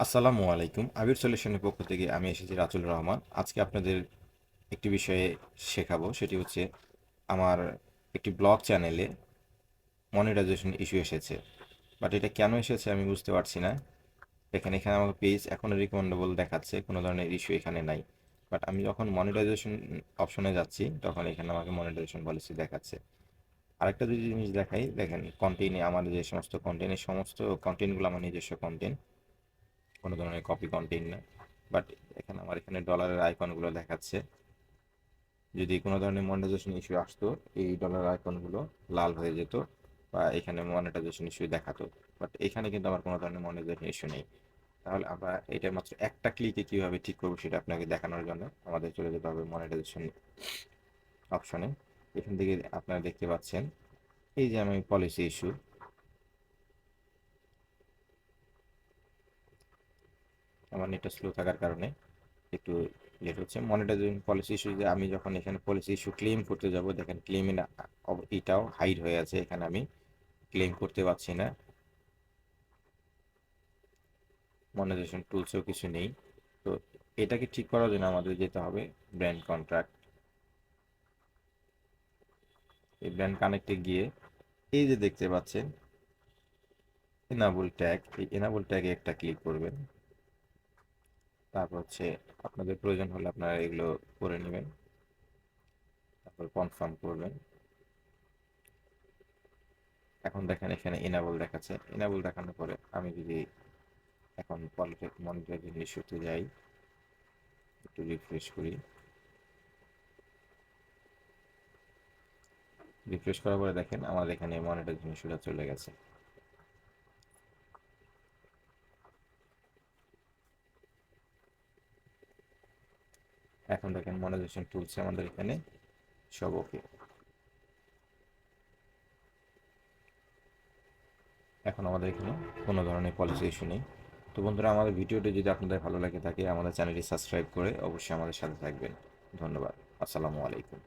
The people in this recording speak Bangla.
আসসালামু আলাইকুম। আবির সলিউশনের পক্ষ থেকে আমি এসেছি রাতুল রহমান। আজকে আপনাদের একটি বিষয়ে শেখাবো, সেটি হচ্ছে আমার একটি ব্লগ চ্যানেলে মনিটাইজেশন ইস্যু এসেছে। বাট এটা কেন এসেছে আমি বুঝতে পারছি না। এখানে এখানে আমার পেজ এখনও রিকমেন্ডেবল দেখাচ্ছে, কোনো ধরনের ইস্যু এখানে নাই। বাট আমি যখন মনিটাইজেশন অপশনে যাচ্ছি তখন এখানে আমাকে মনিটাইজেশন পলিসি দেখাচ্ছে। আরেকটা যদি জিনিস দেখাই, দেখেন কন্টেন্টে আমার যে সমস্ত কন্টেন্টের সমস্ত কন্টেন্টগুলো আমার নিজস্ব কন্টেন্ট, কোনো ধরনের কপি কন্টেন্ট না। বাট এখানে ডলারের আইকনগুলো দেখাচ্ছে। যদি কোনো ধরনের মনিটাইজেশন ইস্যু আসতো, এই ডলার আইকনগুলো লাল হয়ে যেত বা এখানে মনিটাইজেশন ইস্যু দেখাতো। বাট এখানে কিন্তু আমার কোনো ধরনের মনিটাইজেশন ইস্যু নেই। তাহলে আমরা এটা মাত্র একটা ক্লিকে কীভাবে ঠিক করবো সেটা আপনাকে দেখানোর জন্য আমাদের চলে যেতে হবে মনিটাইজেশন অপশনে। এখান থেকে আপনারা দেখতে পাচ্ছেন এই যে আমি পলিসি ইস্যু, আমার নেটটা স্লো থাকার কারণে একটু লেট হচ্ছে। মনিটাইজেশন পলিসি ইস্যু, যে আমি যখন এখানে পলিসি ইস্যু ক্লেম করতে যাব, দেখেন ক্লেম এটাও হাইড হয়ে আছে, এখানে আমি ক্লেম করতে পারছি না। মনিটাইজেশন টুলসেও কিছু নেই। তো এটাকে ঠিক করার জন্য আমাদের যেতে হবে ব্র্যান্ড কন্ট্রাক্ট। এই ব্র্যান্ড কানেক্টে গিয়ে এই যে দেখতে পাচ্ছেন এনাবল ট্যাগ, এই এনাবল ট্যাগে একটা ক্লিক করবেন। তারপর হচ্ছে আপনাদের প্রয়োজন হলে আপনারা এগুলো করে নেবেন, তারপর কনফার্ম করবেন। এখন দেখেন এখানে এনাবল দেখাচ্ছে। এনাবল দেখানোর পরে আমি যদি এখন মনিটরিং ইস্যুতে যাই, একটু রিফ্রেশ করি। রিফ্রেশ করার পরে দেখেন আমাদের এখানে মনিটরিং ইস্যুটা চলে গেছে। এখন দেখেন মনিটাইজেশন টুলস আমাদের এখানে সব ওকে। এখন আমাদের এখানে কোনো ধরনের পলিসি ইস্যু নেই। তো বন্ধুরা, আমাদের ভিডিওটি যদি আপনাদের ভালো লাগে থাকে, আমাদের চ্যানেলটি সাবস্ক্রাইব করে অবশ্যই আমাদের সাথে থাকবেন। ধন্যবাদ। আসসালামু আলাইকুম।